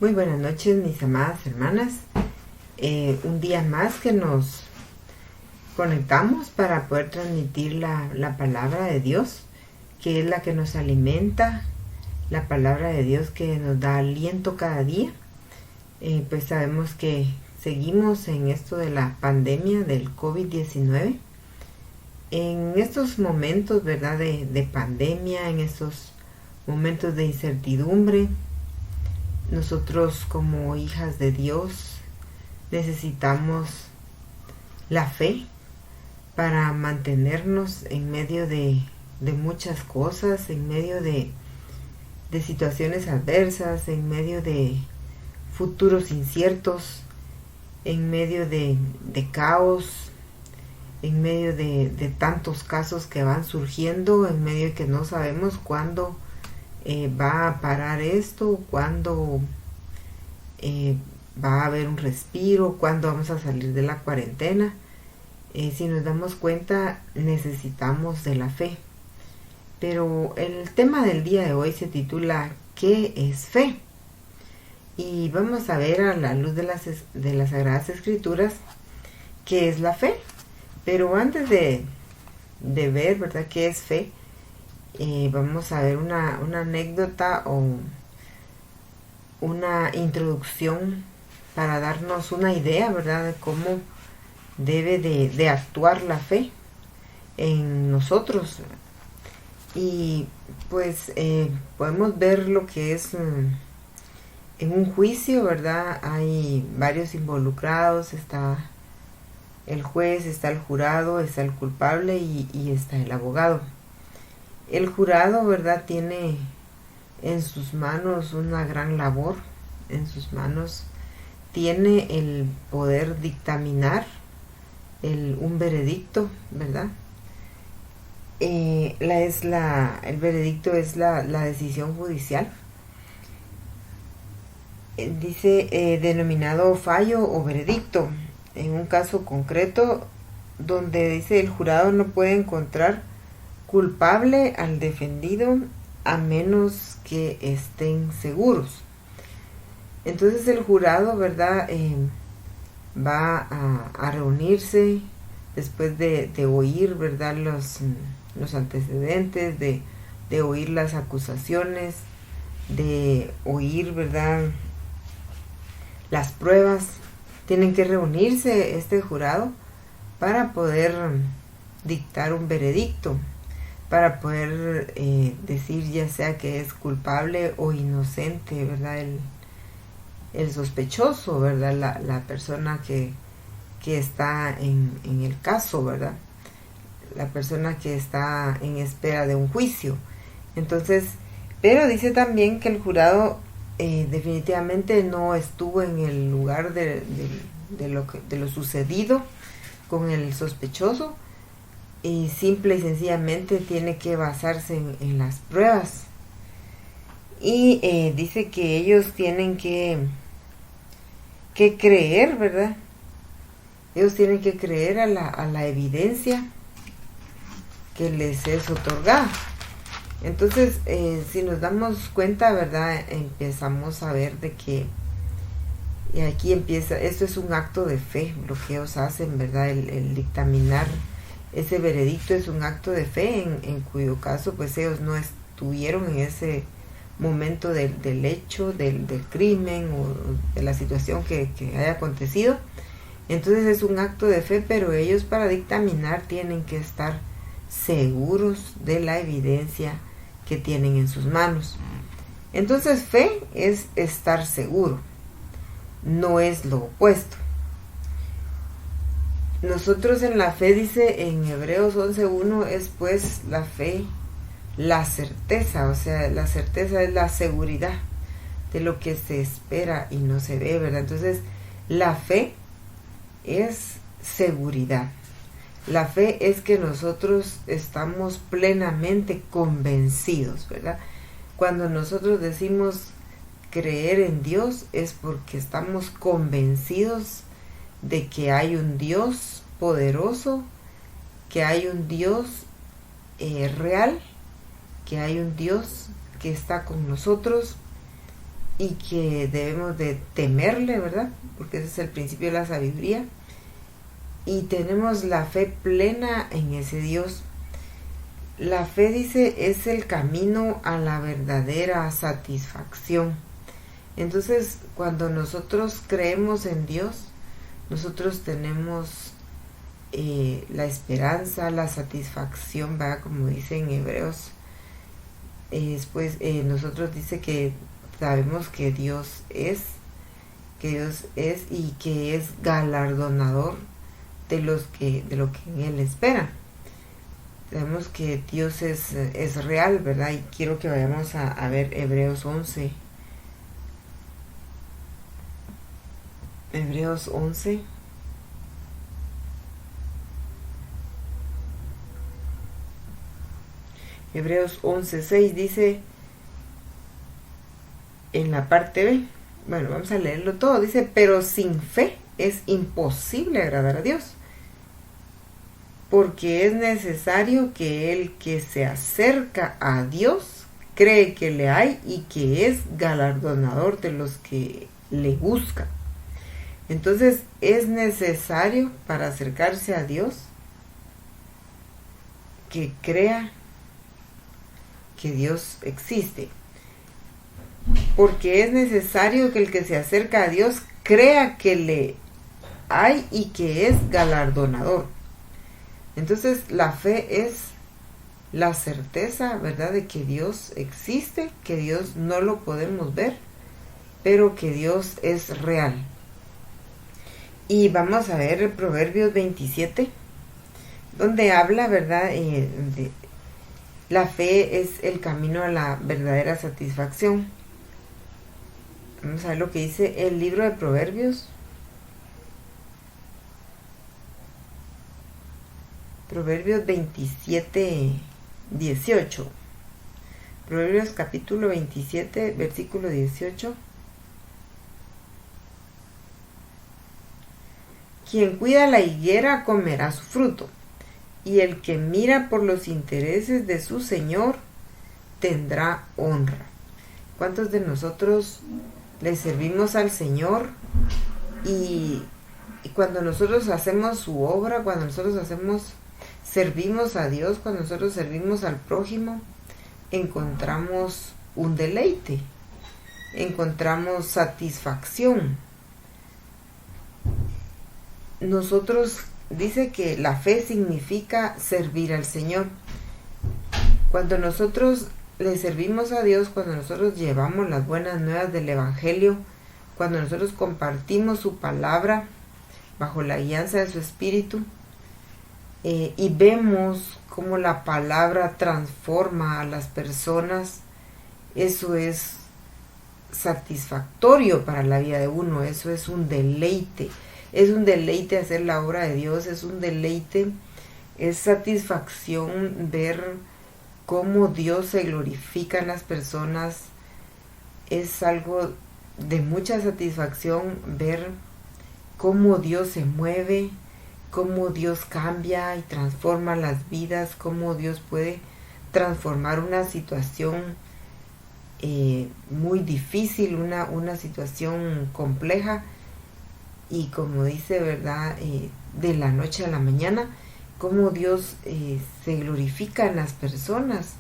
Muy buenas noches, mis amadas hermanas. Un día más que nos conectamos para poder transmitir la palabra de Dios, que es la que nos alimenta, la palabra de Dios que nos da aliento cada día. Pues sabemos que seguimos en esto de la pandemia del COVID-19. En estos momentos, ¿verdad?, de pandemia, en estos momentos de incertidumbre, nosotros como hijas de Dios necesitamos la fe para mantenernos en medio de muchas cosas, en medio de situaciones adversas, en medio de futuros inciertos, en medio de caos, en medio de tantos casos que van surgiendo, en medio de que no sabemos cuándo va a parar esto, cuándo va a haber un respiro, cuándo vamos a salir de la cuarentena. Si nos damos cuenta, necesitamos de la fe. Pero el tema del día de hoy se titula ¿qué es fe? Y vamos a ver a la luz de las Sagradas Escrituras qué es la fe. Pero antes de ver, ¿verdad?, qué es fe, vamos a ver una anécdota o una introducción para darnos una idea, ¿verdad?, de cómo debe de actuar la fe en nosotros. Y pues podemos ver lo que es en un juicio, ¿verdad? Hay varios involucrados, está el juez, está el jurado, está el culpable y está el abogado. El jurado, ¿verdad?, tiene en sus manos una gran labor, en sus manos tiene el poder dictaminar un veredicto, ¿verdad? El veredicto es la decisión judicial. Dice denominado fallo o veredicto, en un caso concreto donde dice el jurado no puede encontrar culpable al defendido a menos que estén seguros. Entonces el jurado, ¿verdad?, va a reunirse después de oír, ¿verdad?, los antecedentes, de oír las acusaciones, de oír, ¿verdad?, las pruebas. Tienen que reunirse este jurado para poder dictar un veredicto, para poder decir ya sea que es culpable o inocente, ¿verdad?, el sospechoso, ¿verdad?, la persona que está en el caso, ¿verdad?, la persona que está en espera de un juicio. Entonces, pero dice también que el jurado definitivamente no estuvo en el lugar de lo sucedido con el sospechoso, y simple y sencillamente tiene que basarse en las pruebas. Y dice que ellos tienen que creer, ¿verdad? Ellos tienen que creer a la evidencia que les es otorgada. Entonces, si nos damos cuenta, ¿verdad?, empezamos a ver de que y aquí empieza, esto es un acto de fe, lo que ellos hacen, ¿verdad?, el dictaminar ese veredicto es un acto de fe, en cuyo caso pues ellos no estuvieron en ese momento del hecho, del crimen o de la situación que haya acontecido. Entonces es un acto de fe, pero ellos para dictaminar tienen que estar seguros de la evidencia que tienen en sus manos. Entonces fe es estar seguro, no es lo opuesto. Nosotros en la fe, dice en Hebreos 11:1, es pues la fe, la certeza, o sea, la certeza es la seguridad de lo que se espera y no se ve, ¿verdad? Entonces, la fe es seguridad. La fe es que nosotros estamos plenamente convencidos, ¿verdad? Cuando nosotros decimos creer en Dios es porque estamos convencidos de que hay un Dios poderoso, que hay un Dios real, que hay un Dios que está con nosotros y que debemos de temerle, ¿verdad? Porque ese es el principio de la sabiduría. Y tenemos la fe plena en ese Dios. La fe, dice, es el camino a la verdadera satisfacción. Entonces, cuando nosotros creemos en Dios, nosotros tenemos la esperanza, la satisfacción, ¿verdad? Como dice en Hebreos. Después nosotros dice que sabemos que Dios es y que es galardonador de lo que en Él espera. Sabemos que Dios es real, ¿verdad? Y quiero que vayamos a ver Hebreos 11. Hebreos 11. Hebreos 11:6 dice en la parte B, bueno, vamos a leerlo todo, dice, pero sin fe es imposible agradar a Dios, porque es necesario que el que se acerca a Dios cree que le hay y que es galardonador de los que le buscan. Entonces es necesario para acercarse a Dios que crea que Dios existe, porque es necesario que el que se acerca a Dios crea que le hay y que es galardonador. Entonces la fe es la certeza, ¿verdad?, de que Dios existe, que Dios no lo podemos ver, pero que Dios es real. Y vamos a ver el Proverbios 27, donde habla, ¿verdad?, de la fe es el camino a la verdadera satisfacción. Vamos a ver lo que dice el libro de Proverbios. Proverbios 27, 18. Proverbios capítulo 27, versículo 18. Quien cuida la higuera comerá su fruto, y el que mira por los intereses de su Señor tendrá honra. ¿Cuántos de nosotros le servimos al Señor? Y cuando nosotros hacemos su obra, cuando nosotros servimos a Dios, cuando nosotros servimos al prójimo, encontramos un deleite, encontramos satisfacción. Nosotros, dice que la fe significa servir al Señor. Cuando nosotros le servimos a Dios, cuando nosotros llevamos las buenas nuevas del Evangelio, cuando nosotros compartimos su palabra bajo la guianza de su Espíritu, y vemos cómo la palabra transforma a las personas, eso es satisfactorio para la vida de uno, eso es un deleite. Es un deleite hacer la obra de Dios, es un deleite, es satisfacción ver cómo Dios se glorifica en las personas. Es algo de mucha satisfacción ver cómo Dios se mueve, cómo Dios cambia y transforma las vidas, cómo Dios puede transformar una situación muy difícil, una situación compleja. Y como dice, ¿verdad?, de la noche a la mañana, cómo Dios se glorifica en las personas.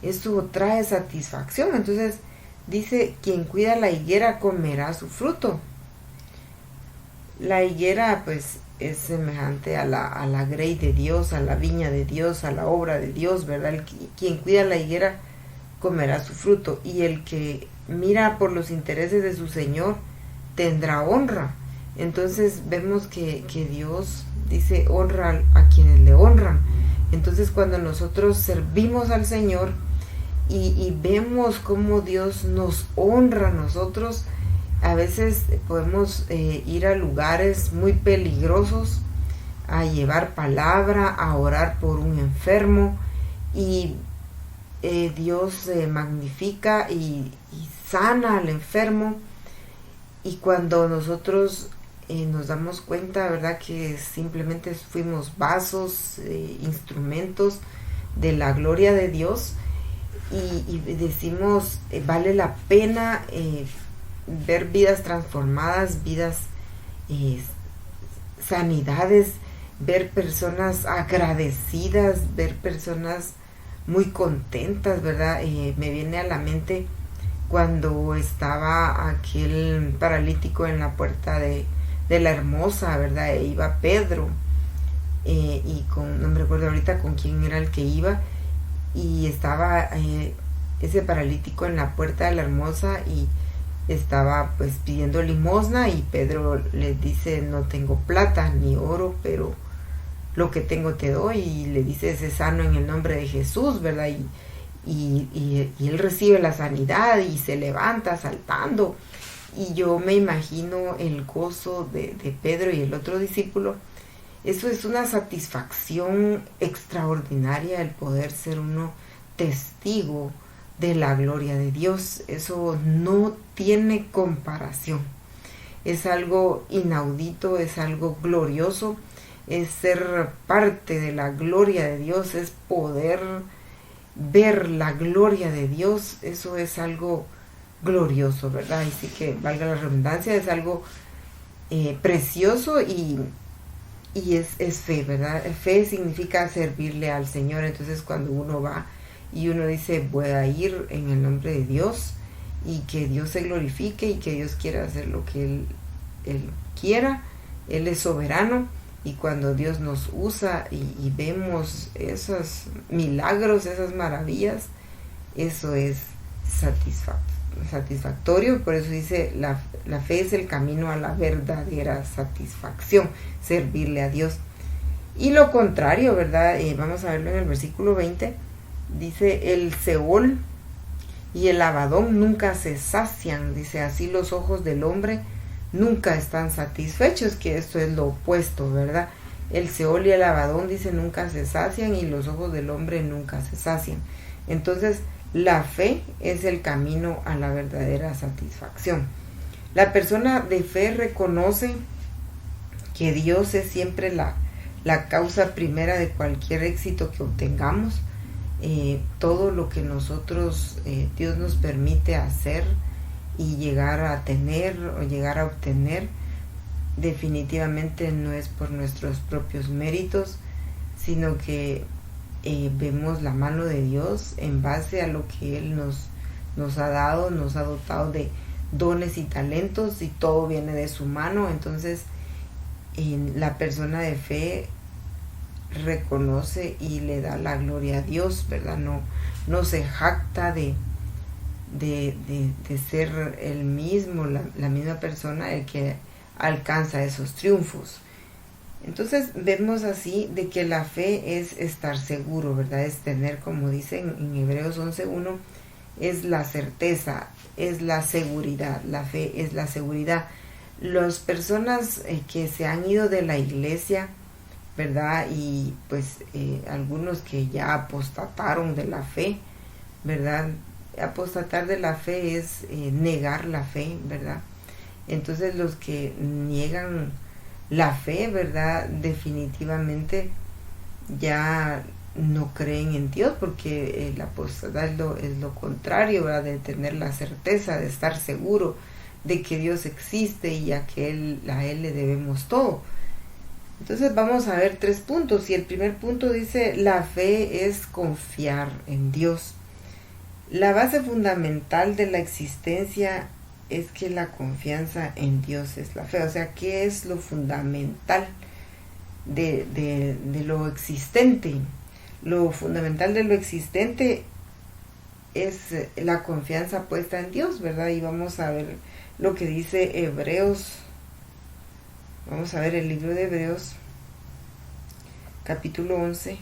Eso trae satisfacción. Entonces dice, quien cuida la higuera comerá su fruto. La higuera pues es semejante a la grey de Dios, a la viña de Dios, a la obra de Dios, ¿verdad? Quien cuida la higuera comerá su fruto, y el que mira por los intereses de su Señor tendrá honra. Entonces vemos que Dios dice honra a quienes le honran. Entonces cuando nosotros servimos al Señor y vemos cómo Dios nos honra a nosotros, a veces podemos ir a lugares muy peligrosos a llevar palabra, a orar por un enfermo, y Dios se magnifica y sana al enfermo. Y cuando nosotros nos damos cuenta, ¿verdad?, que simplemente fuimos vasos, instrumentos de la gloria de Dios, y decimos, vale la pena ver vidas transformadas, vidas, sanidades, ver personas agradecidas, ver personas muy contentas, ¿verdad? Me viene a la mente cuando estaba aquel paralítico en la puerta de la Hermosa, ¿verdad? E iba Pedro, y no me recuerdo ahorita con quién era el que iba, y estaba ese paralítico en la puerta de la Hermosa y estaba pues pidiendo limosna, y Pedro le dice: no tengo plata ni oro, pero lo que tengo te doy, y le dice: sé sano en el nombre de Jesús, ¿verdad? Y él recibe la sanidad y se levanta saltando, y yo me imagino el gozo de Pedro y el otro discípulo. Eso es una satisfacción extraordinaria, el poder ser uno testigo de la gloria de Dios. Eso no tiene comparación. Es algo inaudito, es algo glorioso, es ser parte de la gloria de Dios, es poder ver la gloria de Dios. Eso es algo glorioso, ¿verdad? Así que, valga la redundancia, es algo precioso, y es fe, ¿verdad? Fe significa servirle al Señor. Entonces, cuando uno va y uno dice: voy a ir en el nombre de Dios, y que Dios se glorifique, y que Dios quiera hacer lo que Él quiera, Él es soberano. Y cuando Dios nos usa y vemos esos milagros, esas maravillas, eso es satisfactorio. Por eso dice: la fe es el camino a la verdadera satisfacción, servirle a Dios. Y lo contrario, ¿verdad? Vamos a verlo en el versículo 20. Dice: el Seol y el Abadón nunca se sacian. Dice: así los ojos del hombre nunca están satisfechos, que esto es lo opuesto, ¿verdad? El Seol y el Abadón, dice, nunca se sacian, y los ojos del hombre nunca se sacian. Entonces, la fe es el camino a la verdadera satisfacción. La persona de fe reconoce que Dios es siempre la causa primera de cualquier éxito que obtengamos. Todo lo que nosotros, Dios nos permite hacer y llegar a tener o llegar a obtener, definitivamente no es por nuestros propios méritos, sino que vemos la mano de Dios en base a lo que Él nos ha dado, nos ha dotado de dones y talentos, y todo viene de su mano. Entonces, la persona de fe reconoce y le da la gloria a Dios, ¿verdad? No se jacta de ser el mismo, la misma persona, el que alcanza esos triunfos. Entonces vemos así de que la fe es estar seguro, ¿verdad? Es tener, como dicen en Hebreos 11:1, es la certeza, es la seguridad. La fe es la seguridad. Las personas que se han ido de la iglesia, ¿verdad? Y pues algunos que ya apostataron de la fe, ¿verdad? Apostatar de la fe es negar la fe, ¿verdad? Entonces los que niegan la fe, ¿verdad? Definitivamente ya no creen en Dios, porque el apostatar es lo contrario, ¿verdad? De tener la certeza, de estar seguro de que Dios existe y a Él le debemos todo. Entonces vamos a ver 3 puntos, y el primer punto dice: la fe es confiar en Dios. La base fundamental de la existencia es que la confianza en Dios es la fe. O sea, ¿qué es lo fundamental de lo existente? Lo fundamental de lo existente es la confianza puesta en Dios, ¿verdad? Y vamos a ver lo que dice Hebreos. Vamos a ver el libro de Hebreos, capítulo 11.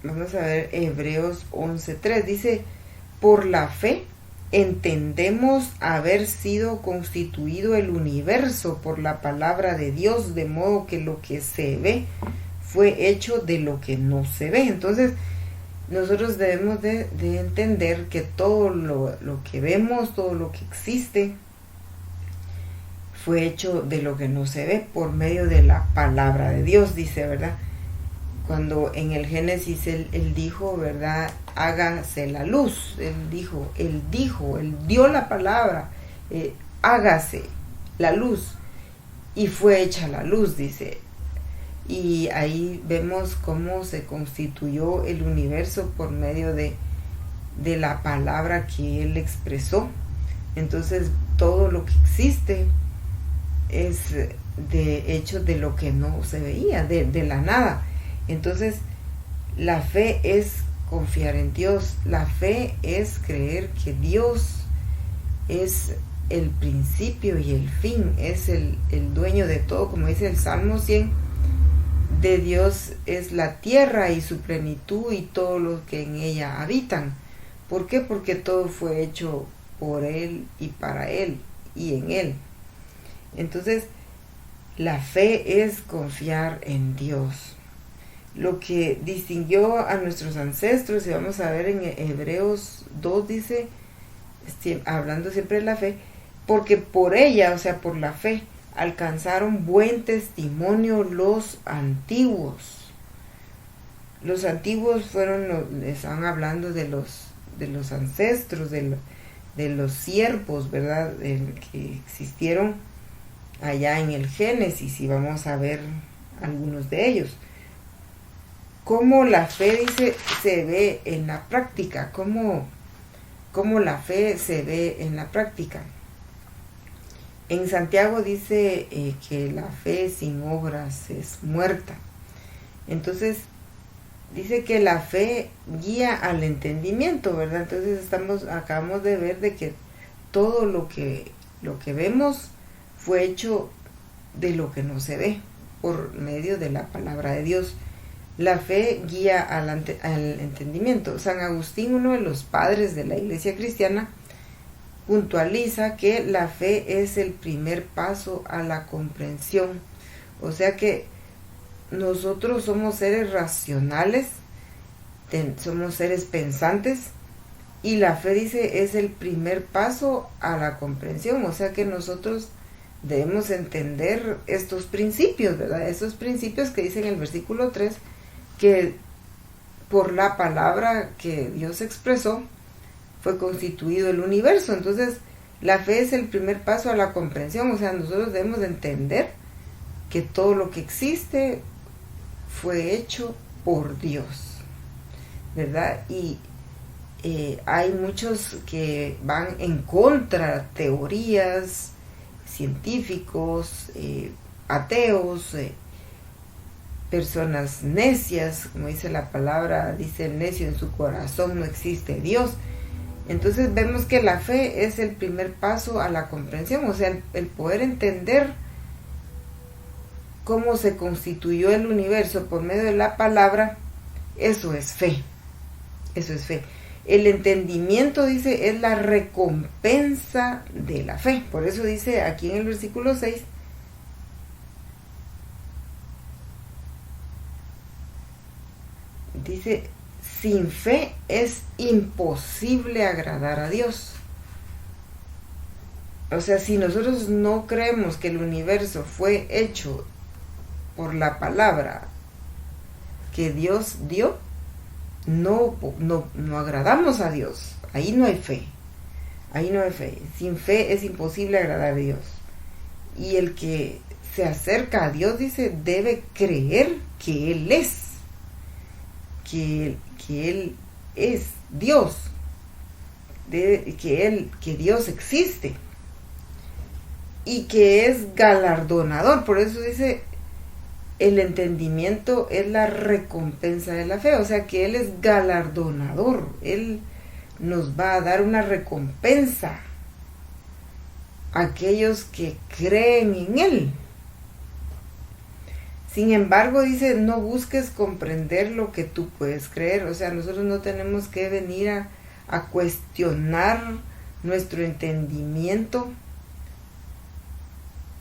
Vamos a ver Hebreos 11:3. Dice: por la fe entendemos haber sido constituido el universo por la palabra de Dios, de modo que lo que se ve fue hecho de lo que no se ve. Entonces, nosotros debemos de entender que todo lo que vemos, todo lo que existe, fue hecho de lo que no se ve por medio de la palabra de Dios, dice, ¿verdad? Cuando en el Génesis él dijo, ¿verdad? Hágase la luz. Él dio la palabra, hágase la luz. Y fue hecha la luz, dice. Y ahí vemos cómo se constituyó el universo por medio de la palabra que él expresó. Entonces todo lo que existe es hecho de lo que no se veía, de la nada. Entonces la fe es confiar en Dios. La fe es creer que Dios es el principio y el fin, es el dueño de todo, como dice el Salmo 100. De Dios es la tierra y su plenitud y todo lo que en ella habitan. ¿Por qué? Porque todo fue hecho por Él y para Él y en Él. Entonces la fe es confiar en Dios. Lo que distinguió a nuestros ancestros, y vamos a ver en Hebreos 2, dice, hablando siempre de la fe, porque por ella, o sea, por la fe, alcanzaron buen testimonio los antiguos. Los antiguos estaban hablando de los ancestros, de los siervos, ¿verdad? Que existieron allá en el Génesis, y vamos a ver algunos de ellos. Cómo la fe, dice, se ve en la práctica, cómo la fe se ve en la práctica. En Santiago dice que la fe sin obras es muerta. Entonces dice que la fe guía al entendimiento, ¿verdad? Entonces acabamos de ver de que todo lo que vemos fue hecho de lo que no se ve por medio de la palabra de Dios. La fe guía al entendimiento. San Agustín, uno de los padres de la Iglesia cristiana, puntualiza que la fe es el primer paso a la comprensión. O sea que nosotros somos seres racionales, somos seres pensantes, y la fe, dice, es el primer paso a la comprensión. O sea que nosotros debemos entender estos principios, ¿verdad? Estos principios que dice en el versículo 3, que por la palabra que Dios expresó fue constituido el universo. Entonces la fe es el primer paso a la comprensión. O sea, nosotros debemos entender que todo lo que existe fue hecho por Dios, ¿verdad? Y hay muchos que van en contra, teorías, científicos, ateos, personas necias, como dice la palabra, dice el necio en su corazón no existe Dios. Entonces vemos que la fe es el primer paso a la comprensión, o sea, el poder entender cómo se constituyó el universo por medio de la palabra. Eso es fe, eso es fe. El entendimiento, dice, es la recompensa de la fe. Por eso dice aquí en el versículo 6, dice, sin fe es imposible agradar a Dios. O sea, si nosotros no creemos que el universo fue hecho por la palabra que Dios dio, no agradamos a Dios. Ahí no hay fe. Ahí no hay fe. Sin fe es imposible agradar a Dios. Y el que se acerca a Dios, dice, debe creer que Él es. Que Él es Dios. Que Dios existe. Y que es galardonador. Por eso dice, el entendimiento es la recompensa de la fe. O sea que Él es galardonador. Él nos va a dar una recompensa a aquellos que creen en Él. Sin embargo, dice, no busques comprender lo que tú puedes creer. O sea, nosotros no tenemos que venir a cuestionar nuestro entendimiento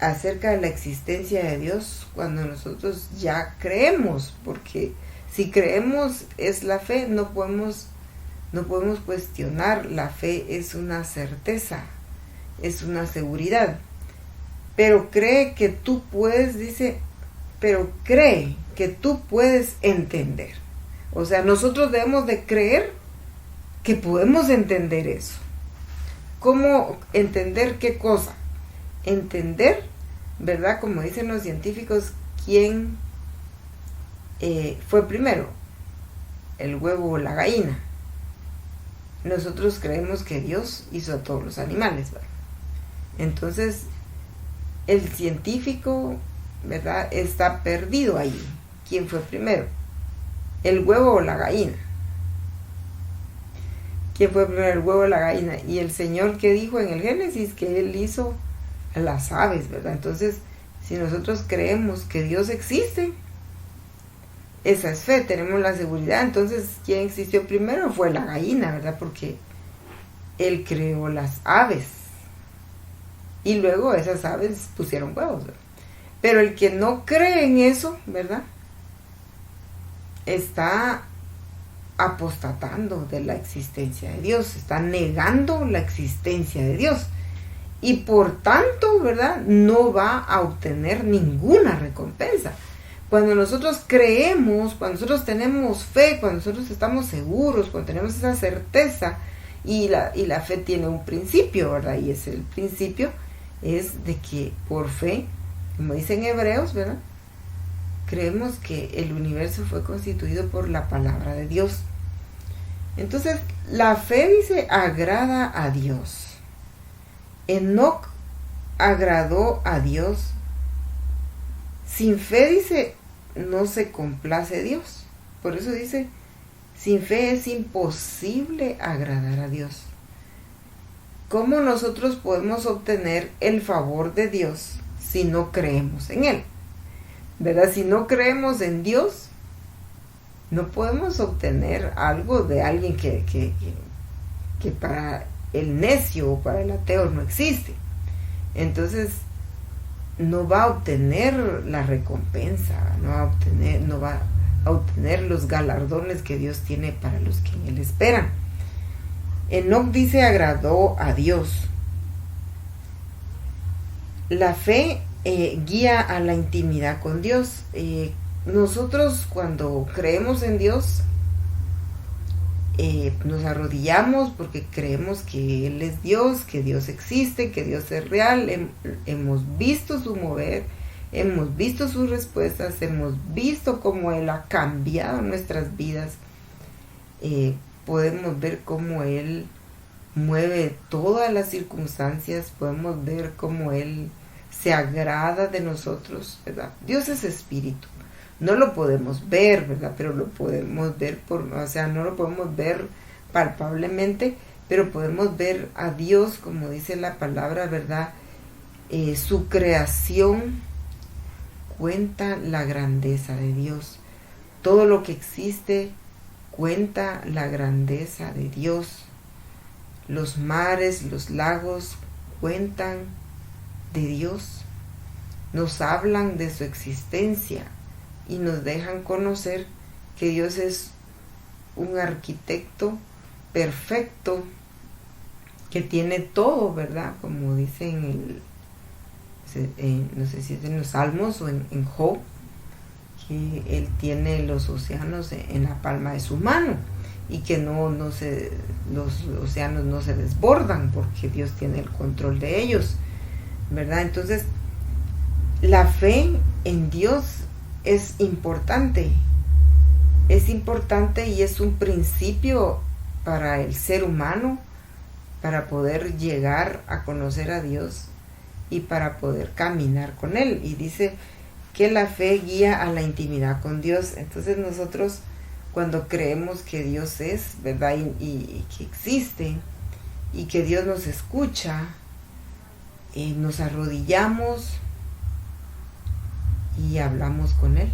acerca de la existencia de Dios cuando nosotros ya creemos, porque si creemos es la fe, no podemos cuestionar. La fe es una certeza, es una seguridad. pero cree que tú puedes, dice, pero cree que tú puedes entender. O sea, nosotros debemos de creer que podemos entender eso. ¿Cómo entender qué cosa? Entender, ¿verdad? Como dicen los científicos, quién fue primero, el huevo o la gallina. Nosotros creemos que Dios hizo a todos los animales, ¿verdad? Entonces, el científico, ¿verdad?, está perdido ahí. ¿Quién fue primero? ¿El huevo o la gallina? ¿Quién fue primero, el huevo o la gallina? Y el Señor, que dijo en el Génesis, que Él hizo a las aves, ¿verdad? Entonces, si nosotros creemos que Dios existe, esa es fe, tenemos la seguridad. Entonces, ¿quién existió primero? Fue la gallina, ¿verdad? Porque Él creó las aves. Y luego esas aves pusieron huevos, ¿verdad? Pero el que no cree en eso, ¿verdad?, está apostatando de la existencia de Dios, está negando la existencia de Dios. Y por tanto, ¿verdad?, no va a obtener ninguna recompensa. Cuando nosotros creemos, cuando nosotros tenemos fe, cuando nosotros estamos seguros, cuando tenemos esa certeza, y la fe tiene un principio, ¿verdad? Y ese el principio es de que por fe, como dicen Hebreos, ¿verdad?, creemos que el universo fue constituido por la palabra de Dios. Entonces, la fe, dice, agrada a Dios. Enoc agradó a Dios. Sin fe, dice, no se complace Dios. Por eso dice, sin fe es imposible agradar a Dios. ¿Cómo nosotros podemos obtener el favor de Dios si no creemos en Él? ¿Verdad? Si no creemos en Dios, no podemos obtener algo de alguien que para el necio o para el ateo no existe. Entonces, no va a obtener la recompensa, no va a obtener los galardones que Dios tiene para los que en Él esperan. Enoc dice, agradó a Dios. La fe guía a la intimidad con Dios. Nosotros, cuando creemos en Dios, nos arrodillamos porque creemos que Él es Dios, que Dios existe, que Dios es real. Hemos visto su mover, hemos visto sus respuestas, hemos visto cómo Él ha cambiado nuestras vidas. Podemos ver cómo Él mueve todas las circunstancias, podemos ver cómo Él se agrada de nosotros, ¿verdad? Dios es espíritu. No lo podemos ver, ¿verdad? Pero lo podemos ver no lo podemos ver palpablemente, pero podemos ver a Dios, como dice la palabra, ¿verdad? Su creación cuenta la grandeza de Dios. Todo lo que existe cuenta la grandeza de Dios. Los mares, los lagos cuentan de Dios. Nos hablan de su existencia y nos dejan conocer que Dios es un arquitecto perfecto que tiene todo, ¿verdad? Como dice no sé si es en los Salmos o en Job, que Él tiene los océanos en la palma de su mano y que los océanos no se desbordan porque Dios tiene el control de ellos, ¿verdad? Entonces, la fe en Dios es importante y es un principio para el ser humano, para poder llegar a conocer a Dios y para poder caminar con Él. Y dice que la fe guía a la intimidad con Dios. Entonces nosotros, cuando creemos que Dios es, ¿verdad? Y que existe y que Dios nos escucha, nos arrodillamos y hablamos con Él.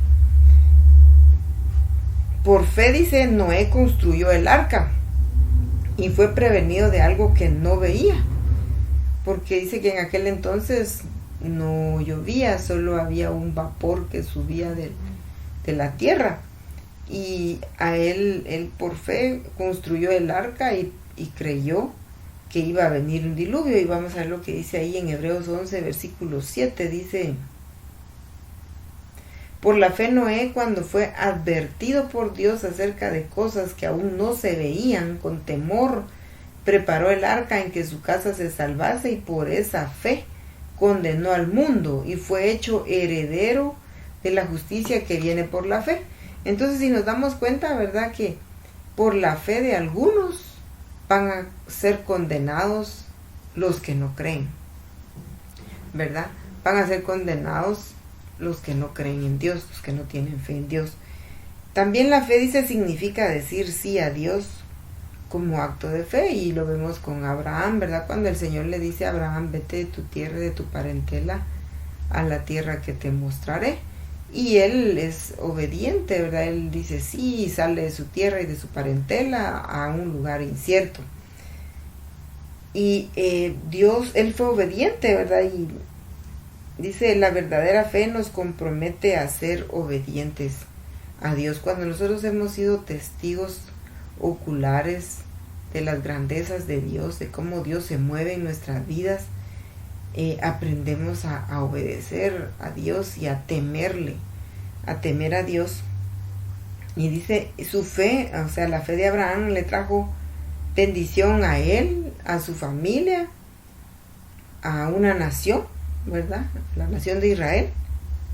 Por fe, dice, Noé construyó el arca y fue prevenido de algo que no veía, porque dice que en aquel entonces no llovía, solo había un vapor que subía de la tierra, y a él por fe construyó el arca y creyó que iba a venir un diluvio. Y vamos a ver lo que dice ahí en Hebreos 11, versículo 7, dice: por la fe Noé, cuando fue advertido por Dios acerca de cosas que aún no se veían, con temor preparó el arca en que su casa se salvase, y por esa fe condenó al mundo y fue hecho heredero de la justicia que viene por la fe. Entonces, si nos damos cuenta, ¿verdad?, que por la fe de algunos van a ser condenados los que no creen, ¿verdad? Van a ser condenados los que no creen en Dios, los que no tienen fe en Dios. También la fe, dice, significa decir sí a Dios como acto de fe, y lo vemos con Abraham, ¿verdad? Cuando el Señor le dice a Abraham: vete de tu tierra y de tu parentela a la tierra que te mostraré. Y él es obediente, ¿verdad? Él dice sí, y sale de su tierra y de su parentela a un lugar incierto. Y él fue obediente, ¿verdad? Y dice, la verdadera fe nos compromete a ser obedientes a Dios. Cuando nosotros hemos sido testigos oculares de las grandezas de Dios, de cómo Dios se mueve en nuestras vidas, aprendemos a obedecer a Dios y a temerle, a temer a Dios. Y dice, su fe, o sea, la fe de Abraham le trajo bendición a él, a su familia, a una nación, ¿verdad? La nación de Israel,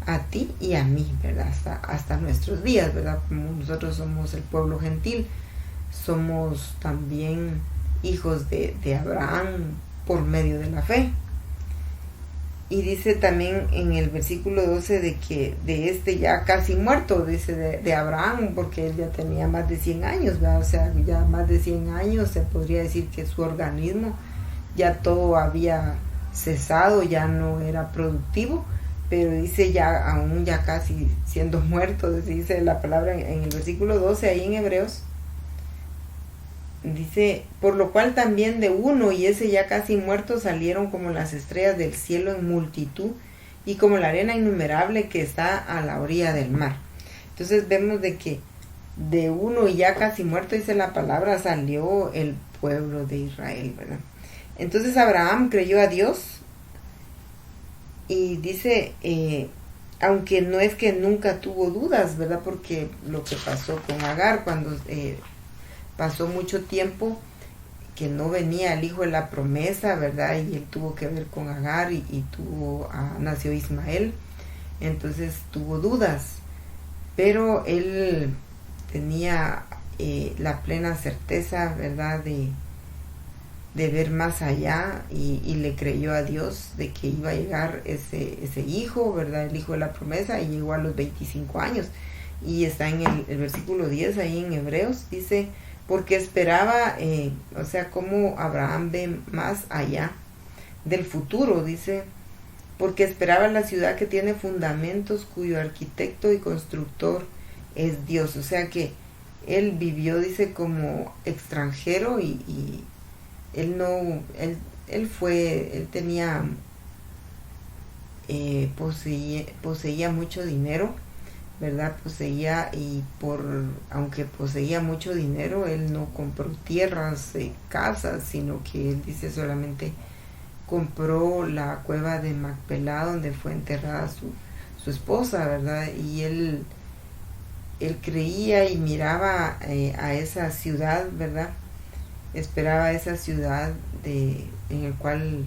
a ti y a mí, ¿verdad? Hasta nuestros días, ¿verdad? Como nosotros somos el pueblo gentil, somos también hijos de Abraham por medio de la fe. Y dice también en el versículo 12 de que de este ya casi muerto, dice de Abraham, porque él ya tenía más de 100 años, ¿verdad? O sea, ya más de 100 años se podría decir que su organismo ya todo había cesado, ya no era productivo, pero dice ya aún ya casi siendo muerto, dice la palabra en el versículo 12 ahí en Hebreos. Dice, por lo cual también de uno y ese ya casi muerto salieron como las estrellas del cielo en multitud y como la arena innumerable que está a la orilla del mar. Entonces vemos de que de uno y ya casi muerto, dice la palabra, salió el pueblo de Israel, ¿verdad? Entonces Abraham creyó a Dios y dice, aunque no es que nunca tuvo dudas, ¿verdad? Porque lo que pasó con Agar cuando pasó mucho tiempo que no venía el hijo de la promesa, ¿verdad? Y él tuvo que ver con Agar y nació Ismael. Entonces tuvo dudas, pero él tenía la plena certeza, ¿verdad? De ver más allá y le creyó a Dios de que iba a llegar ese hijo, ¿verdad? El hijo de la promesa, y llegó a los 25 años. Y está en el versículo 10 ahí en Hebreos, dice, porque esperaba, o sea, como Abraham ve más allá del futuro, dice, porque esperaba la ciudad que tiene fundamentos, cuyo arquitecto y constructor es Dios. O sea que él vivió, dice, como extranjero y él no, él tenía, poseía mucho dinero, ¿verdad? Aunque poseía mucho dinero, él no compró tierras, casas, sino que él dice solamente compró la cueva de Macpelá, donde fue enterrada su esposa, ¿verdad? Y él creía y miraba a esa ciudad, ¿verdad? Esperaba esa ciudad en el cual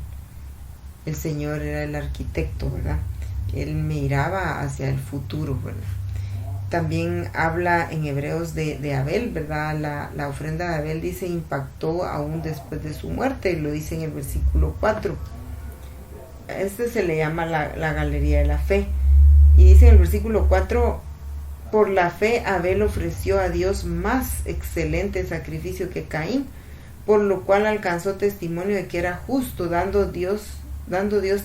el Señor era el arquitecto, ¿verdad? Él miraba hacia el futuro, ¿verdad? También habla en Hebreos de Abel, ¿verdad? La ofrenda de Abel, dice, impactó aún después de su muerte, lo dice en el versículo 4. Se le llama la galería de la fe. Y dice en el versículo 4, por la fe Abel ofreció a Dios más excelente sacrificio que Caín, por lo cual alcanzó testimonio de que era justo, dando Dios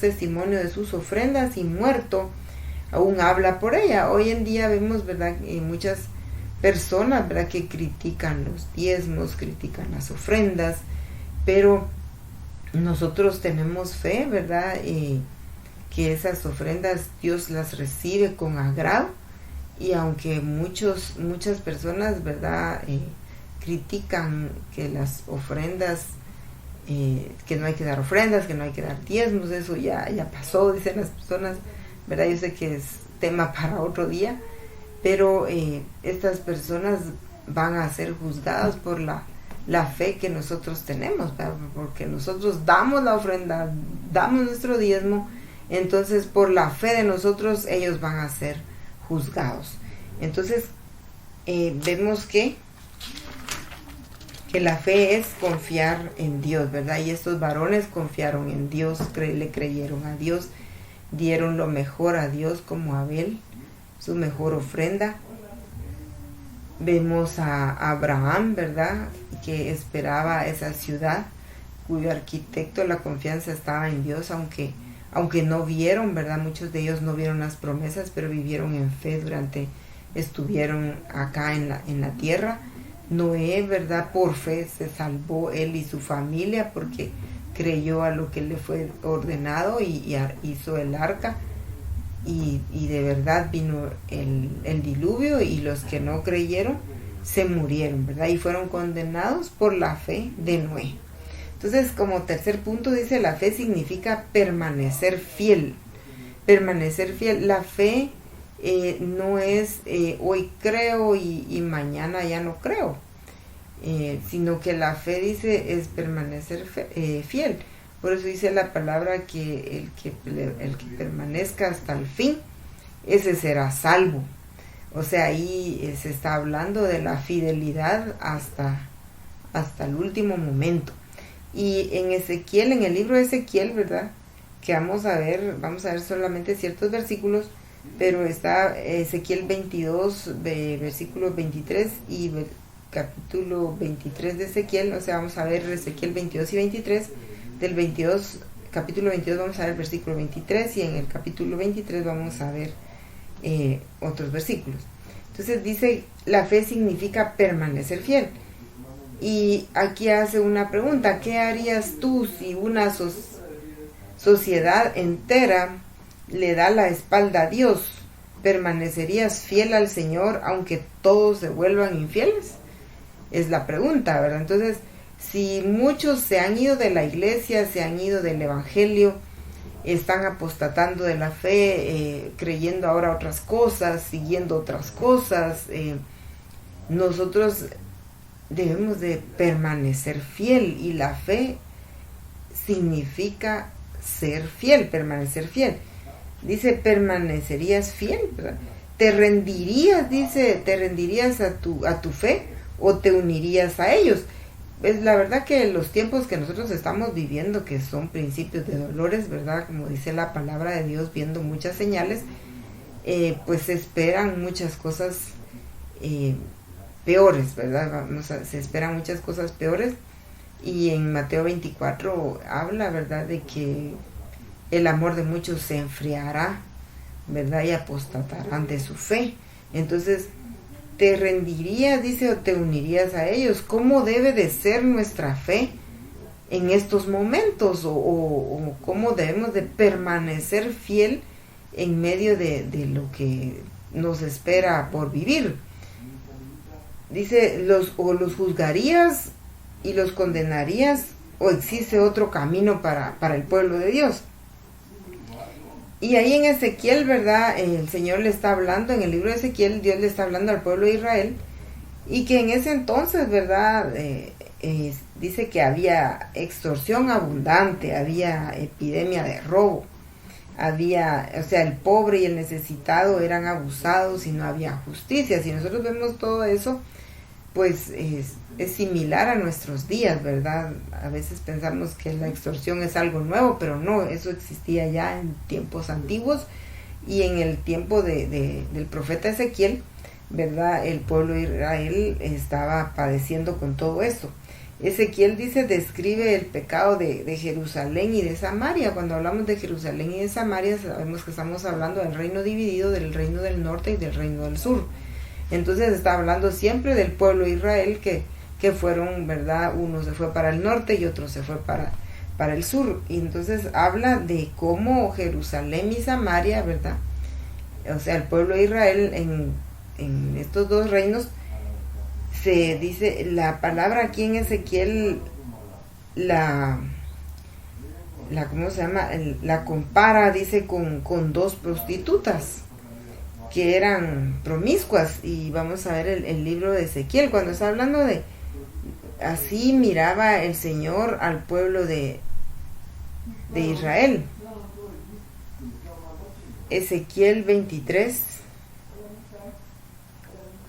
testimonio de sus ofrendas, y muerto aún habla por ella. Hoy en día vemos, ¿verdad?, muchas personas, ¿verdad?, que critican los diezmos, critican las ofrendas, pero nosotros tenemos fe, ¿verdad?, que esas ofrendas Dios las recibe con agrado. Y aunque muchas personas, ¿verdad?, critican que las ofrendas que no hay que dar ofrendas, que no hay que dar diezmos, eso ya pasó, dicen las personas, ¿verdad? Yo sé que es tema para otro día, pero estas personas van a ser juzgadas por la fe que nosotros tenemos, ¿verdad? Porque nosotros damos la ofrenda, damos nuestro diezmo, entonces por la fe de nosotros ellos van a ser juzgados. Entonces vemos que la fe es confiar en Dios, ¿verdad? Y estos varones confiaron en Dios, le creyeron a Dios, dieron lo mejor a Dios como Abel, su mejor ofrenda. Vemos a Abraham, ¿verdad? Que esperaba esa ciudad, cuyo arquitecto, la confianza estaba en Dios, aunque no vieron, ¿verdad? Muchos de ellos no vieron las promesas, pero vivieron en fe estuvieron acá en la tierra. Noé, ¿verdad? Por fe se salvó él y su familia porque creyó a lo que le fue ordenado y hizo el arca. Y de verdad vino el diluvio, y los que no creyeron se murieron, ¿verdad? Y fueron condenados por la fe de Noé. Entonces, como tercer punto, dice, la fe significa permanecer fiel. Permanecer fiel. La fe no es hoy creo y mañana ya no creo, sino que la fe, dice, es permanecer fiel. Por eso dice la palabra que el que permanezca hasta el fin, ese será salvo. O sea, ahí se está hablando de la fidelidad hasta el último momento. Y en Ezequiel, en el libro de Ezequiel, ¿verdad? Que vamos a ver solamente ciertos versículos, pero está Ezequiel 22, versículos 23 y capítulo 23 de Ezequiel. O sea, vamos a ver Ezequiel 22 y 23. Del 22, capítulo 22 vamos a ver el versículo 23, y en el capítulo 23 vamos a ver otros versículos. Entonces dice, la fe significa permanecer fiel. Y aquí hace una pregunta: ¿qué harías tú si una sociedad entera le da la espalda a Dios? ¿Permanecerías fiel al Señor aunque todos se vuelvan infieles? Es la pregunta, ¿verdad? Entonces, si muchos se han ido de la iglesia, se han ido del evangelio, están apostatando de la fe, creyendo ahora otras cosas, siguiendo otras cosas, nosotros debemos de permanecer fiel, y la fe significa ser fiel, permanecer fiel. Dice, permanecerías fiel, ¿verdad? Te rendirías, dice, te rendirías a tu fe, o te unirías a ellos. Es la verdad que los tiempos que nosotros estamos viviendo, que son principios de dolores, ¿verdad? Como dice la palabra de Dios, viendo muchas señales, pues se esperan muchas cosas peores, ¿verdad? Se esperan muchas cosas peores. Y en Mateo 24 habla, ¿verdad?, de que el amor de muchos se enfriará, ¿verdad?, y apostatarán de su fe. Entonces, ¿te rendirías, dice, o te unirías a ellos? ¿Cómo debe de ser nuestra fe en estos momentos? ¿O cómo debemos de permanecer fiel en medio de lo que nos espera por vivir? Dice, los juzgarías y los condenarías, o existe otro camino para el pueblo de Dios. Y ahí en Ezequiel, ¿verdad?, el Señor le está hablando, en el libro de Ezequiel, Dios le está hablando al pueblo de Israel, y que en ese entonces, ¿verdad?, dice que había extorsión abundante, había epidemia de robo, el pobre y el necesitado eran abusados y no había justicia. Si nosotros vemos todo eso, pues es similar a nuestros días, ¿verdad? A veces pensamos que la extorsión es algo nuevo, pero no, eso existía ya en tiempos antiguos, y en el tiempo del profeta Ezequiel, ¿verdad?, el pueblo de Israel estaba padeciendo con todo eso. Ezequiel describe el pecado de Jerusalén y de Samaria. Cuando hablamos de Jerusalén y de Samaria, sabemos que estamos hablando del reino dividido, del reino del norte y del reino del sur. Entonces está hablando siempre del pueblo de Israel que fueron, ¿verdad?, uno se fue para el norte y otro se fue para el sur. Y entonces habla de cómo Jerusalén y Samaria, ¿verdad?, o sea, el pueblo de Israel en estos dos reinos, se dice, la palabra aquí en Ezequiel la ¿cómo se llama? La compara, dice, con dos prostitutas que eran promiscuas. Y vamos a ver el libro de Ezequiel, cuando está hablando de así miraba el Señor al pueblo de Israel. Ezequiel 23,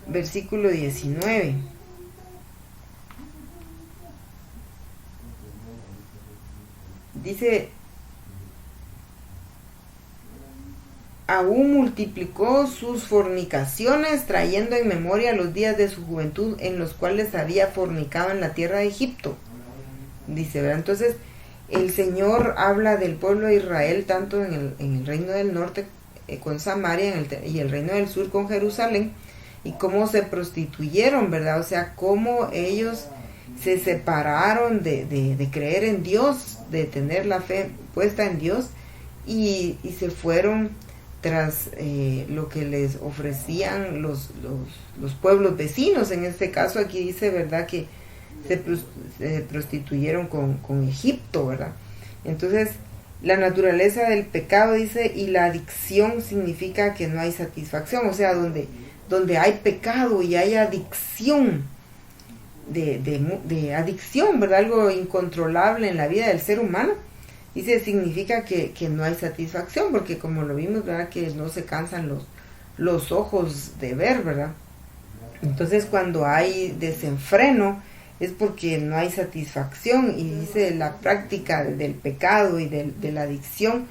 versículo 19. Dice: aún multiplicó sus fornicaciones, trayendo en memoria los días de su juventud en los cuales había fornicado en la tierra de Egipto. Dice, ¿verdad? Entonces, el Señor habla del pueblo de Israel, tanto en el reino del norte con Samaria y el reino del sur con Jerusalén, y cómo se prostituyeron, ¿verdad? O sea, cómo ellos se separaron de creer en Dios, de tener la fe puesta en Dios, y se fueron tras lo que les ofrecían los pueblos vecinos. En este caso aquí dice, ¿verdad?, que se prostituyeron con Egipto, ¿verdad? Entonces, la naturaleza del pecado, dice, y la adicción significa que no hay satisfacción. O sea, donde hay pecado y hay adicción, de adicción, ¿verdad?, algo incontrolable en la vida del ser humano, dice, significa que no hay satisfacción, porque como lo vimos, ¿verdad?, que no se cansan los ojos de ver, ¿verdad? Entonces, cuando hay desenfreno, es porque no hay satisfacción. Y dice, la práctica del pecado y de la adicción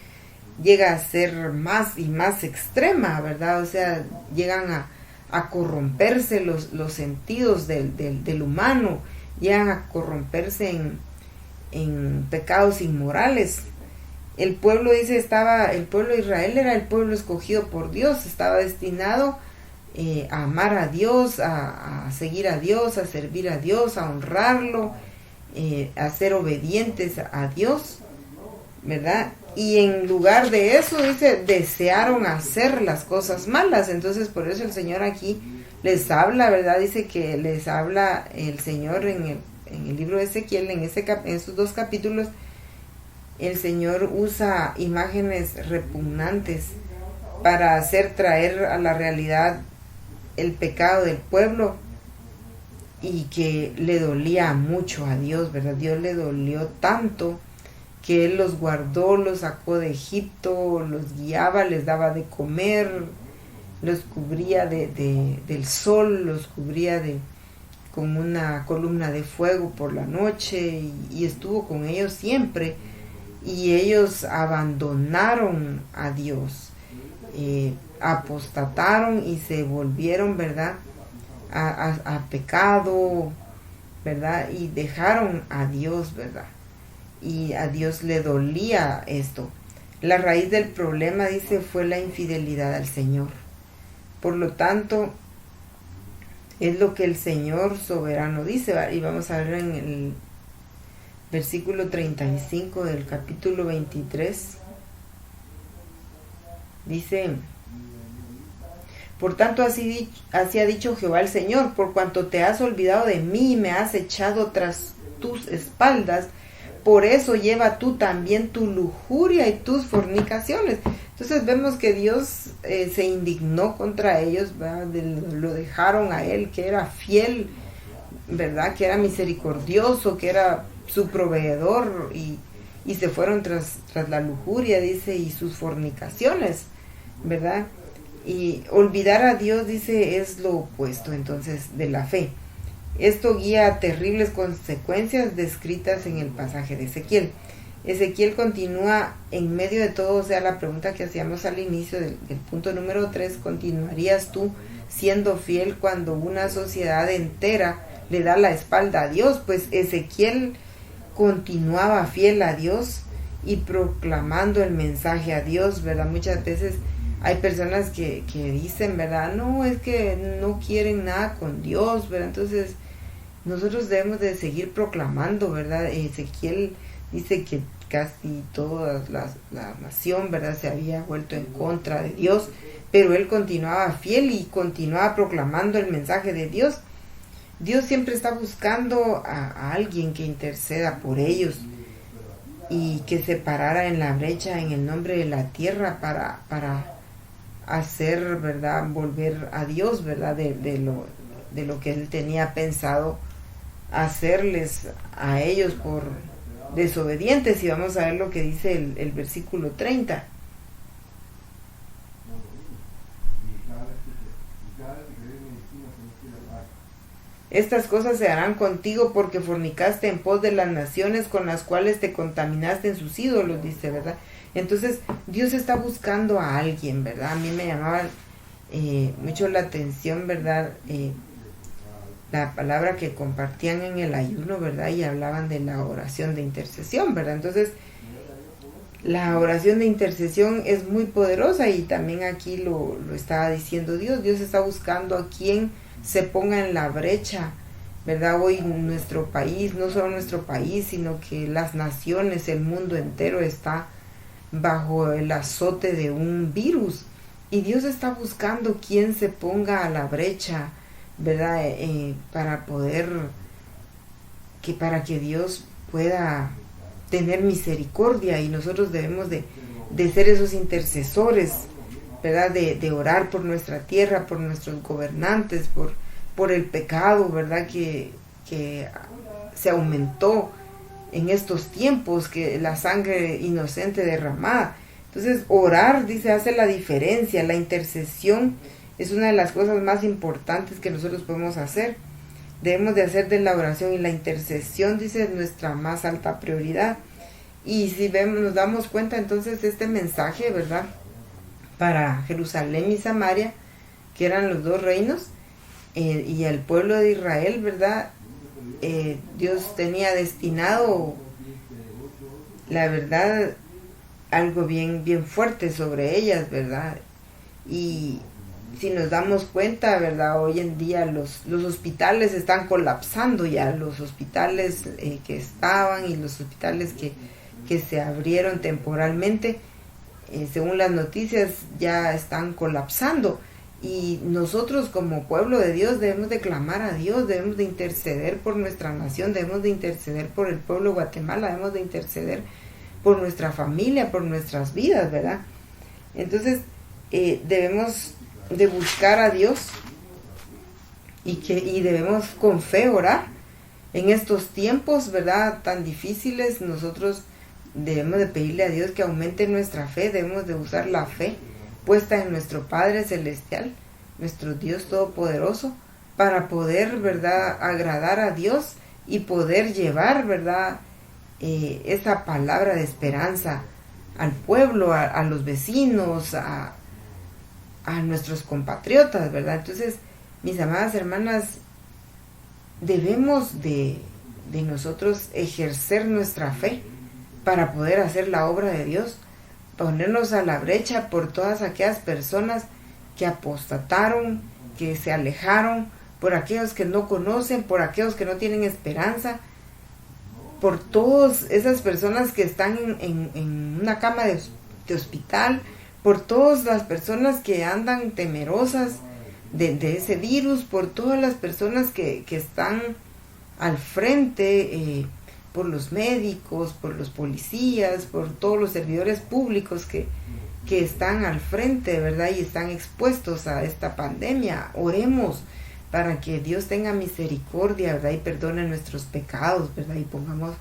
llega a ser más y más extrema, ¿verdad? O sea, llegan a corromperse los sentidos del humano, llegan a corromperse en pecados inmorales. El pueblo, dice, el pueblo de Israel era el pueblo escogido por Dios, estaba destinado a amar a Dios, a seguir a Dios, a servir a Dios, a honrarlo, a ser obedientes a Dios, ¿verdad? Y en lugar de eso, dice, desearon hacer las cosas malas. Entonces, por eso el Señor aquí les habla, ¿verdad? Dice que les habla el Señor en el libro de Ezequiel, en esos 2 capítulos. El Señor usa imágenes repugnantes para hacer traer a la realidad el pecado del pueblo, y que le dolía mucho a Dios, ¿verdad? Dios le dolió tanto que Él los guardó, los sacó de Egipto, los guiaba, les daba de comer, los cubría del sol, los cubría con una columna de fuego por la noche, y estuvo con ellos siempre. Y ellos abandonaron a Dios, apostataron y se volvieron, ¿verdad?, a pecado, ¿verdad? Y dejaron a Dios, ¿verdad? Y a Dios le dolía esto. La raíz del problema, dice, fue la infidelidad al Señor. Por lo tanto, es lo que el Señor soberano dice, ¿verdad? Y vamos a ver en el versículo 35 del capítulo 23. Dice: por tanto, así ha dicho Jehová el Señor, por cuanto te has olvidado de mí y me has echado tras tus espaldas, por eso lleva tú también tu lujuria y tus fornicaciones. Entonces vemos que Dios se indignó contra ellos, ¿verdad? Lo dejaron a Él, que era fiel, ¿verdad?, que era misericordioso, que era su proveedor, y se fueron tras la lujuria, dice, y sus fornicaciones, ¿verdad? Y olvidar a Dios, dice, es lo opuesto entonces de la fe. Esto guía a terribles consecuencias descritas en el pasaje de Ezequiel. Ezequiel continúa en medio de todo, o sea, la pregunta que hacíamos al inicio del punto número 3, ¿continuarías tú siendo fiel cuando una sociedad entera le da la espalda a Dios? Pues Ezequiel continuaba fiel a Dios y proclamando el mensaje a Dios, ¿verdad? Muchas veces hay personas que dicen, ¿verdad?, no, es que no quieren nada con Dios, ¿verdad? Entonces nosotros debemos de seguir proclamando, ¿verdad? Ezequiel dice que casi toda la nación, ¿verdad?, se había vuelto en contra de Dios, pero él continuaba fiel y continuaba proclamando el mensaje de Dios. Dios siempre está buscando a alguien que interceda por ellos y que se parara en la brecha en el nombre de la tierra para hacer, ¿verdad?, volver a Dios, ¿verdad?, de lo que Él tenía pensado hacerles a ellos por desobedientes. Y vamos a ver lo que dice el versículo 30. Estas cosas se harán contigo porque fornicaste en pos de las naciones con las cuales te contaminaste en sus ídolos, dice, ¿verdad? Entonces, Dios está buscando a alguien, ¿verdad? A mí me llamaba mucho la atención, ¿verdad? La palabra que compartían en el ayuno, ¿verdad? Y hablaban de la oración de intercesión, ¿verdad? Entonces, la oración de intercesión es muy poderosa y también aquí lo estaba diciendo Dios. Dios está buscando a quien se ponga en la brecha, ¿verdad? Hoy nuestro país, no solo nuestro país, sino que las naciones, el mundo entero está bajo el azote de un virus y Dios está buscando quien se ponga a la brecha, ¿verdad? Para que Dios pueda tener misericordia, y nosotros debemos de ser esos intercesores, ¿verdad? De orar por nuestra tierra, por nuestros gobernantes, por el pecado, ¿verdad? Que se aumentó en estos tiempos, que la sangre inocente derramada. Entonces, orar, dice, hace la diferencia. La intercesión es una de las cosas más importantes que nosotros podemos hacer. Debemos de hacer de la oración y la intercesión, dice, nuestra más alta prioridad. Y si nos damos cuenta, entonces, este mensaje, ¿verdad?, para Jerusalén y Samaria, que eran los dos reinos, y al pueblo de Israel, ¿verdad? Dios tenía destinado, la verdad, algo bien, bien fuerte sobre ellas, ¿verdad? Y si nos damos cuenta, ¿verdad?, hoy en día los hospitales están colapsando ya, los hospitales que estaban y los hospitales que se abrieron temporalmente, según las noticias, ya están colapsando. Y nosotros como pueblo de Dios debemos de clamar a Dios, debemos de interceder por nuestra nación, debemos de interceder por el pueblo de Guatemala, debemos de interceder por nuestra familia, por nuestras vidas, ¿verdad? Entonces, debemos de buscar a Dios y debemos con fe orar. En estos tiempos, ¿verdad?, tan difíciles, nosotros debemos de pedirle a Dios que aumente nuestra fe, debemos de usar la fe puesta en nuestro Padre Celestial, nuestro Dios Todopoderoso, para poder, ¿verdad?, agradar a Dios y poder llevar, ¿verdad?, esa palabra de esperanza al pueblo, a los vecinos, a nuestros compatriotas, ¿verdad? Entonces, mis amadas hermanas, debemos de nosotros ejercer nuestra fe para poder hacer la obra de Dios, ponernos a la brecha por todas aquellas personas que apostataron, que se alejaron, por aquellos que no conocen, por aquellos que no tienen esperanza, por todas esas personas que están en una cama de hospital, por todas las personas que andan temerosas de ese virus, por todas las personas que están al frente, por los médicos, por los policías, por todos los servidores públicos que están al frente, ¿verdad?, y están expuestos a esta pandemia. Oremos para que Dios tenga misericordia, ¿verdad?, y perdone nuestros pecados, ¿verdad?, y podamos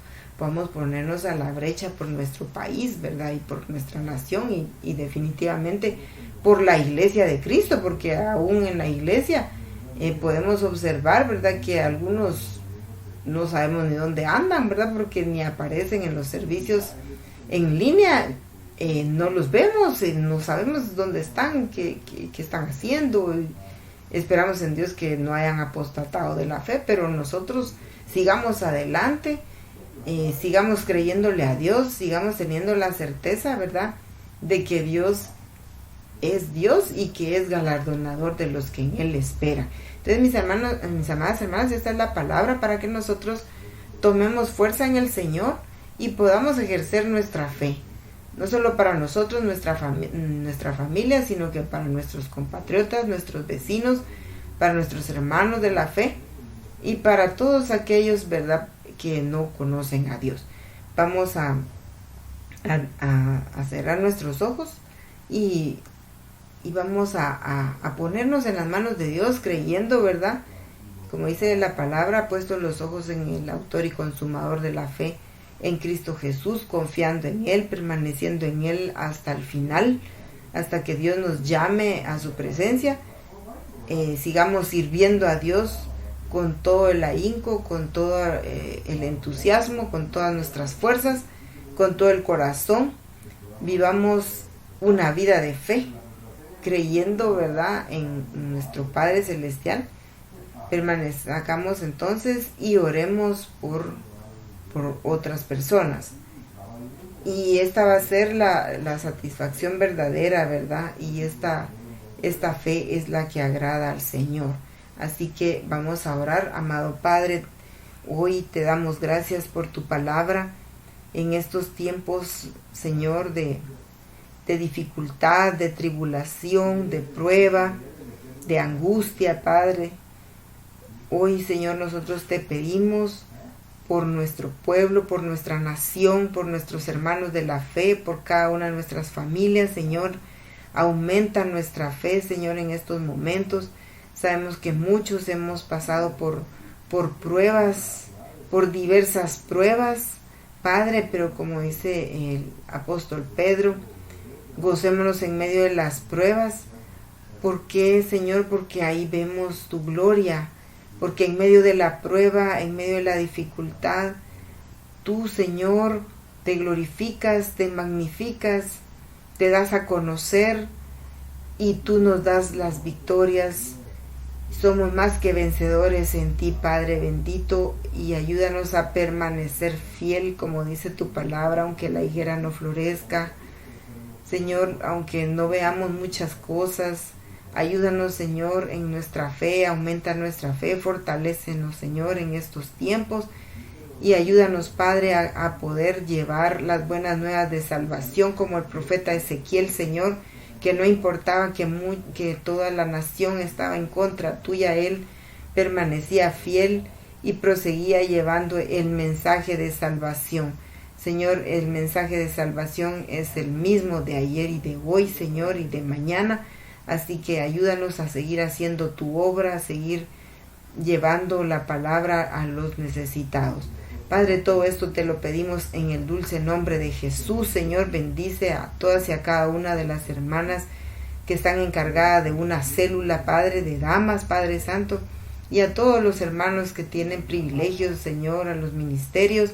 ponernos a la brecha por nuestro país, ¿verdad?, y por nuestra nación, y definitivamente por la iglesia de Cristo, porque aún en la iglesia podemos observar, ¿verdad?, que algunos no sabemos ni dónde andan, ¿verdad?, porque ni aparecen en los servicios en línea, no los vemos, no sabemos dónde están, qué están haciendo. Esperamos en Dios que no hayan apostatado de la fe, pero nosotros sigamos adelante, sigamos creyéndole a Dios, sigamos teniendo la certeza, ¿verdad?, de que Dios es Dios y que es galardonador de los que en Él esperan. Entonces, mis hermanos, mis amadas hermanas, esta es la palabra para que nosotros tomemos fuerza en el Señor y podamos ejercer nuestra fe, no solo para nosotros, nuestra familia, sino que para nuestros compatriotas, nuestros vecinos, para nuestros hermanos de la fe, y para todos aquellos, ¿verdad?, que no conocen a Dios. Vamos a cerrar nuestros ojos y vamos a ponernos en las manos de Dios, creyendo, ¿verdad? Como dice la palabra, puesto los ojos en el autor y consumador de la fe, en Cristo Jesús, confiando en Él, permaneciendo en Él hasta el final, hasta que Dios nos llame a su presencia. Sigamos sirviendo a Dios con todo el ahínco, con todo el entusiasmo, con todas nuestras fuerzas, con todo el corazón. Vivamos una vida de fe, creyendo, ¿verdad?, en nuestro Padre Celestial. Permanezcamos entonces y oremos por otras personas. Y esta va a ser la satisfacción verdadera, ¿verdad? Y esta fe es la que agrada al Señor. Así que vamos a orar. Amado Padre, hoy te damos gracias por tu palabra en estos tiempos, Señor, de dificultad, de tribulación, de prueba, de angustia, Padre. Hoy, Señor, nosotros te pedimos por nuestro pueblo, por nuestra nación, por nuestros hermanos de la fe, por cada una de nuestras familias, Señor. Aumenta nuestra fe, Señor, en estos momentos. Sabemos que muchos hemos pasado por pruebas, por diversas pruebas, Padre, pero como dice el apóstol Pedro, gocémonos en medio de las pruebas. ¿Por qué, Señor? Porque ahí vemos tu gloria. Porque en medio de la prueba, en medio de la dificultad, tú, Señor, te glorificas, te magnificas, te das a conocer y tú nos das las victorias. Somos más que vencedores en ti, Padre bendito, y ayúdanos a permanecer fiel, como dice tu palabra, aunque la higuera no florezca. Señor, aunque no veamos muchas cosas, ayúdanos, Señor, en nuestra fe, aumenta nuestra fe, fortalécenos, Señor, en estos tiempos y ayúdanos, Padre, a poder llevar las buenas nuevas de salvación como el profeta Ezequiel, Señor, que no importaba que toda la nación estaba en contra tuya, él permanecía fiel y proseguía llevando el mensaje de salvación. Señor, el mensaje de salvación es el mismo de ayer y de hoy, Señor, y de mañana. Así que ayúdanos a seguir haciendo tu obra, a seguir llevando la palabra a los necesitados. Padre, todo esto te lo pedimos en el dulce nombre de Jesús. Señor, bendice a todas y a cada una de las hermanas que están encargadas de una célula, Padre, de damas, Padre Santo, y a todos los hermanos que tienen privilegios, Señor, a los ministerios.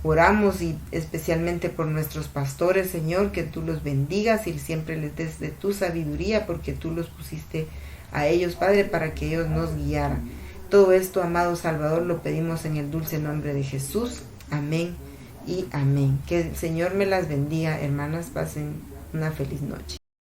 Oramos y especialmente por nuestros pastores, Señor, que tú los bendigas y siempre les des de tu sabiduría, porque tú los pusiste a ellos, Padre, para que ellos nos guiaran. Todo esto, amado Salvador, lo pedimos en el dulce nombre de Jesús. Amén y amén. Que el Señor me las bendiga, hermanas. Pasen una feliz noche.